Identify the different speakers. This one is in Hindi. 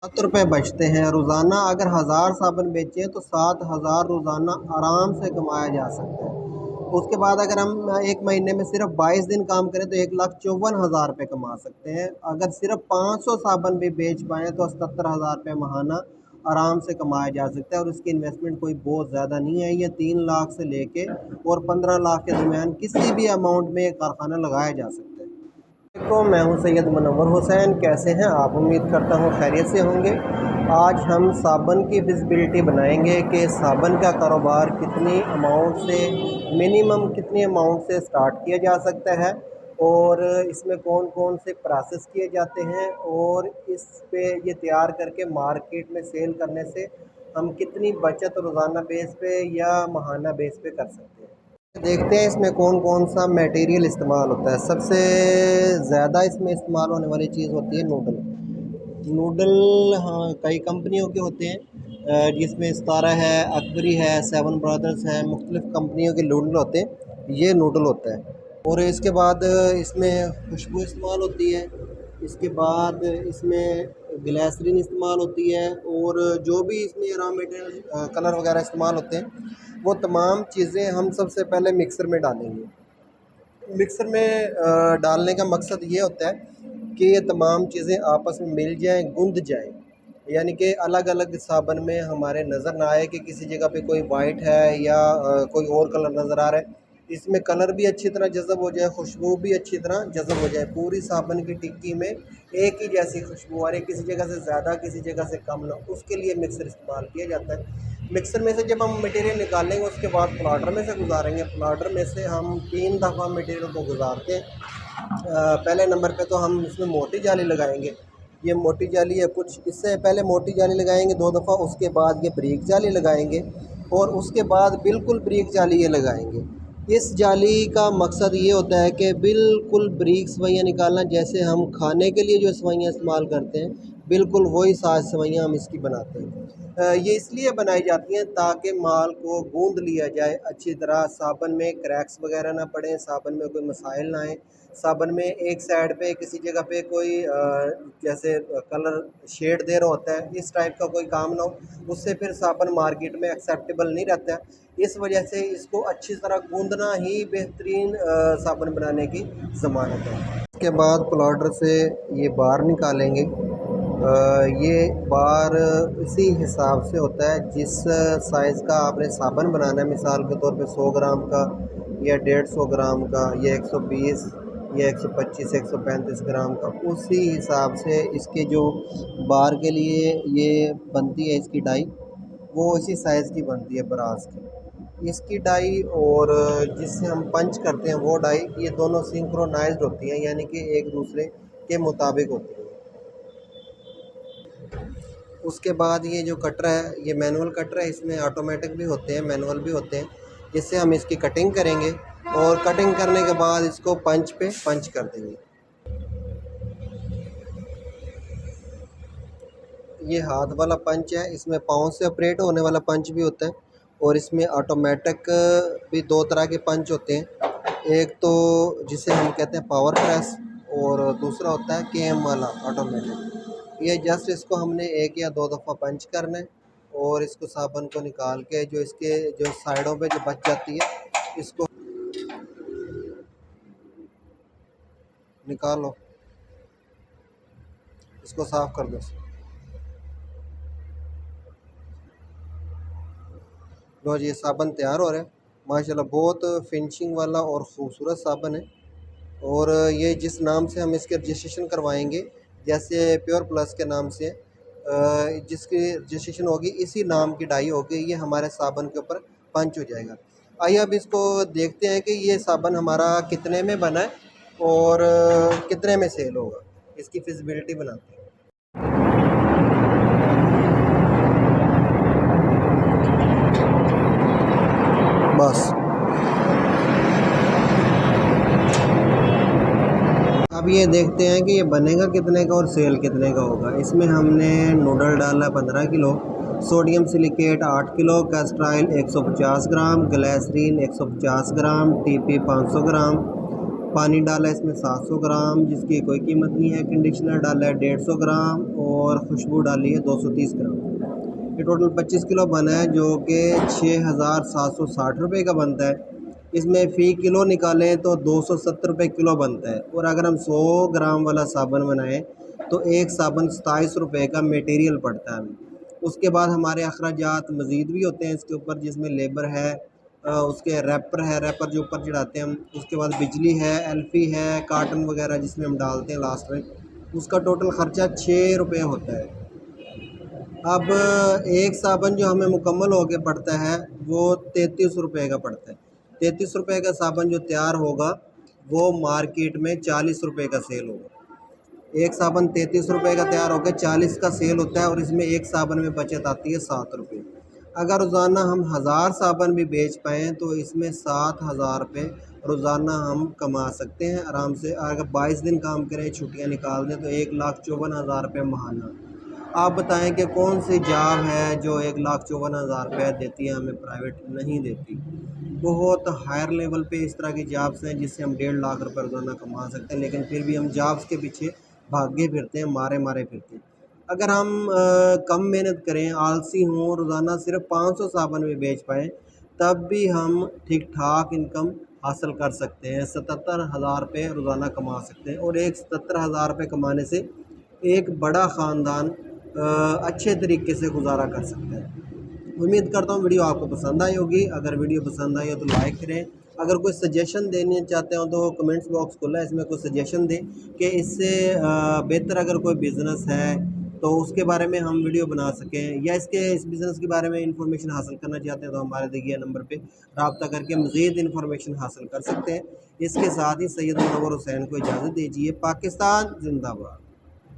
Speaker 1: 7 रुपये बचते हैं रोज़ाना। अगर 1000 साबुन बेचें तो 7000 रोज़ाना आराम से कमाया जा सकता है। उसके बाद अगर हम एक महीने में सिर्फ 22 दिन काम करें तो 1,54,000 रुपये कमा सकते हैं। अगर सिर्फ 500 साबुन भी बेच पाएँ तो 77,000 रुपये माहाना आराम से कमाया जा सकता है। और उसकी इन्वेस्टमेंट कोई बहुत ज़्यादा नहीं है, ये 3 लाख से लेके और 15 लाख के दरमियान किसी भी अमाउंट में एक कारखाना लगाया जा सकता है। तो मैं हूं सैयद मुनव्वर हुसैन। कैसे हैं आप? उम्मीद करता हूं खैरियत से होंगे। आज हम साबुन की विजिबिलिटी बनाएंगे कि साबुन का कारोबार कितनी अमाउंट से, मिनिमम कितनी अमाउंट से स्टार्ट किया जा सकता है और इसमें कौन कौन से प्रोसेस किए जाते हैं और इस पे ये तैयार करके मार्केट में सेल करने से हम कितनी बचत रोज़ाना बेस पे या माहाना बेस पे कर सकते हैं। देखते हैं इसमें कौन कौन सा मटेरियल इस्तेमाल होता है। सबसे ज़्यादा इसमें इस्तेमाल होने वाली चीज़ होती है नूडल। नूडल हाँ, कई कंपनियों के होते हैं, जिसमें सितारा है, अकबरी है, सेवन ब्रदर्स है, मुख्तलिफ़ कंपनियों के नूडल होते हैं। ये नूडल होता है। और इसके बाद इसमें खुशबू इस्तेमाल होती है। इसके बाद इसमें ग्लिसरीन इस्तेमाल होती है और जो भी इसमें रॉ मटेरियल कलर वगैरह इस्तेमाल होते हैं वो तमाम चीज़ें हम सबसे पहले मिक्सर में डालेंगे। मिक्सर में डालने का मकसद ये होता है कि ये तमाम चीज़ें आपस में मिल जाएँ, गुंद जाएँ। यानी कि अलग-अलग साबुन में हमारे नज़र ना आए कि किसी जगह पे कोई वाइट है या कोई और कलर नज़र आ रहा है। इसमें कलर भी अच्छी तरह जज़ब हो जाए, खुशबू भी अच्छी तरह जज़ब हो जाए। पूरी साबुन की टिक्की में एक ही जैसी खुशबू आ रही है, किसी जगह से ज़्यादा, किसी जगह से कम ना, उसके लिए मिक्सर इस्तेमाल किया जाता है। मिक्सर में से जब हम मटेरियल निकालेंगे उसके बाद प्लाटर में से गुजारेंगे। प्लाटर में से हम 3 दफ़ा मटेरियल को गुजारते हैं। पहले नंबर पे तो हम इसमें मोटी जाली लगाएंगे। ये मोटी जाली है, कुछ इससे पहले मोटी जाली लगाएंगे 2 दफ़ा, उसके बाद ये बारीक जाली लगाएंगे और उसके बाद बिल्कुल बारीक जाली ये लगाएंगे। इस जाली का मकसद ये होता है कि बिल्कुल बारीक सवैयाँ निकालना, जैसे हम खाने के लिए जो सवैयाँ इस्तेमाल करते हैं बिल्कुल वही साइज़ सवैयाँ हम इसकी बनाते हैं। ये इसलिए बनाई जाती हैं ताकि माल को गूँध लिया जाए अच्छी तरह, साबुन में क्रैक्स वगैरह ना पड़ें, साबुन में कोई मसाइल ना आएँ। साबुन में एक साइड पे किसी जगह पे कोई जैसे कलर शेड दे रहा होता है, इस टाइप का कोई काम ना हो, उससे फिर साबुन मार्केट में एक्सेप्टेबल नहीं रहता है। इस वजह से इसको अच्छी तरह गूँधना ही बेहतरीन साबुन बनाने की ज़मानत है। इसके बाद प्लाटर से ये बार निकालेंगे। ये बार इसी हिसाब से होता है जिस साइज़ का आपने साबुन बनाना है, मिसाल के तौर पे 100 ग्राम का या 150 ग्राम का या 120 या 125 135 ग्राम का, उसी हिसाब से इसके जो बार के लिए ये बनती है इसकी डाई, वो इसी साइज़ की बनती है ब्रास की। इसकी डाई और जिससे हम पंच करते हैं वो डाई, ये दोनों सिंक्रोनाइज्ड होती हैं, यानी कि एक दूसरे के मुताबिक होती हैं। उसके बाद ये जो कटर है ये मैनुअल कटर है, इसमें ऑटोमेटिक भी होते हैं, मैनुअल भी होते हैं। जिससे हम इसकी कटिंग करेंगे और कटिंग करने के बाद इसको पंच पे पंच कर देंगे। ये हाथ वाला पंच है, इसमें पाँव से ऑपरेट होने वाला पंच भी होता है और इसमें ऑटोमेटिक भी 2 तरह के पंच होते हैं। एक तो जिसे हम कहते हैं पावर प्रेस और दूसरा होता है केएम वाला ऑटोमेटिक। ये जस्ट इसको हमने 1 या 2 दफ़ा पंच करना है और इसको साबुन को निकाल के जो इसके जो साइडों पे जो बच जाती है इसको निकालो, इसको साफ़ कर दो। लो जी, ये साबुन तैयार हो रहा है। माशाल्लाह बहुत फिनिशिंग वाला और ख़ूबसूरत साबुन है। और ये जिस नाम से हम इसकी रजिस्ट्रेशन करवाएंगे, जैसे प्योर प्लस के नाम से जिसकी रजिस्ट्रेशन होगी इसी नाम की डाई होगी, ये हमारे साबुन के ऊपर पंच हो जाएगा। आइए अब इसको देखते हैं कि ये साबुन हमारा कितने में बना है और कितने में सेल होगा, इसकी फिजिबिलिटी बनाते हैं। बस अब ये देखते हैं कि ये बनेगा कितने का और सेल कितने का होगा। इसमें हमने नूडल डाला 15 किलो, सोडियम सिलिकेट 8 किलो, कैस्ट्राइल 150 ग्राम, ग्लिसरीन 150 ग्राम, टीपी 500 ग्राम, पानी डाला है इसमें 700 ग्राम जिसकी कोई कीमत नहीं है, कंडीशनर डाला है 150 ग्राम और खुशबू डाली है 230 ग्राम। ये टोटल 25 किलो बना है जो कि 6,760 रुपये का बनता है। इसमें फ़ी किलो निकालें तो 270 रुपये किलो बनता है। और अगर हम 100 ग्राम वाला साबुन बनाएं तो एक साबुन 27 रुपये का मटेरियल पड़ता है हमें। उसके बाद हमारे अखराजात मज़ीद भी होते हैं इसके ऊपर, जिसमें लेबर है, उसके रैपर है, रैपर जो ऊपर चढ़ाते हैं हम, उसके बाद बिजली है, एल्फी है, कार्टन वगैरह जिसमें हम डालते हैं लास्ट में, उसका टोटल ख़र्चा 6 रुपये होता है। अब एक साबुन जो हमें मुकम्मल होके पड़ता है वो 33 रुपये का पड़ता है। 33 रुपये का साबुन जो तैयार होगा वो मार्केट में 40 रुपये का सेल होगा। एक साबुन 33 रुपये का तैयार होकर 40 का सेल होता है और इसमें एक साबुन में बचत आती है 7 रुपये। अगर रोज़ाना हम 1000 साबुन भी बेच पाएँ तो इसमें 7,000 रुपये रोज़ाना हम कमा सकते हैं आराम से। अगर 22 दिन काम करें, छुट्टियां निकाल दें तो 1,54,000 रुपये माहाना। आप बताएं कि कौन सी जॉब है जो 1,54,000 रुपये देती है हमें, प्राइवेट नहीं देती। बहुत हायर लेवल पे इस तरह की जॉब्स हैं जिससे हम 1.5 लाख रुपये रोज़ाना कमा सकते हैं, लेकिन फिर भी हम जॉब्स के पीछे भागे फिरते हैं, मारे मारे फिरते हैं। अगर हम कम मेहनत करें, आलसी हों, रोज़ाना सिर्फ 500 साबुन भी बेच पाएँ तब भी हम ठीक ठाक इनकम हासिल कर सकते हैं। 77,000 रुपये रोज़ाना कमा सकते हैं और एक 77,000 रुपये कमाने से एक बड़ा ख़ानदान अच्छे तरीके से गुजारा कर सकते हैं। उम्मीद करता हूँ वीडियो आपको पसंद आई होगी। अगर वीडियो पसंद आई हो तो लाइक करें। अगर कोई सजेशन देने चाहते हो तो कमेंट्स बॉक्स खुला है, इसमें कोई सजेशन दें कि इससे बेहतर अगर कोई बिज़नेस है तो उसके बारे में हम वीडियो बना सकें, या इस बिज़नेस के बारे में इंफॉर्मेशन हासिल करना चाहते हैं तो हमारे दिए गए नंबर पे रब्ता करके मज़ीद इंफॉर्मेशन हासिल कर सकते हैं। इसके साथ ही सैयद मुनव्वर हुसैन को इजाज़त दीजिए। पाकिस्तान जिंदाबाद।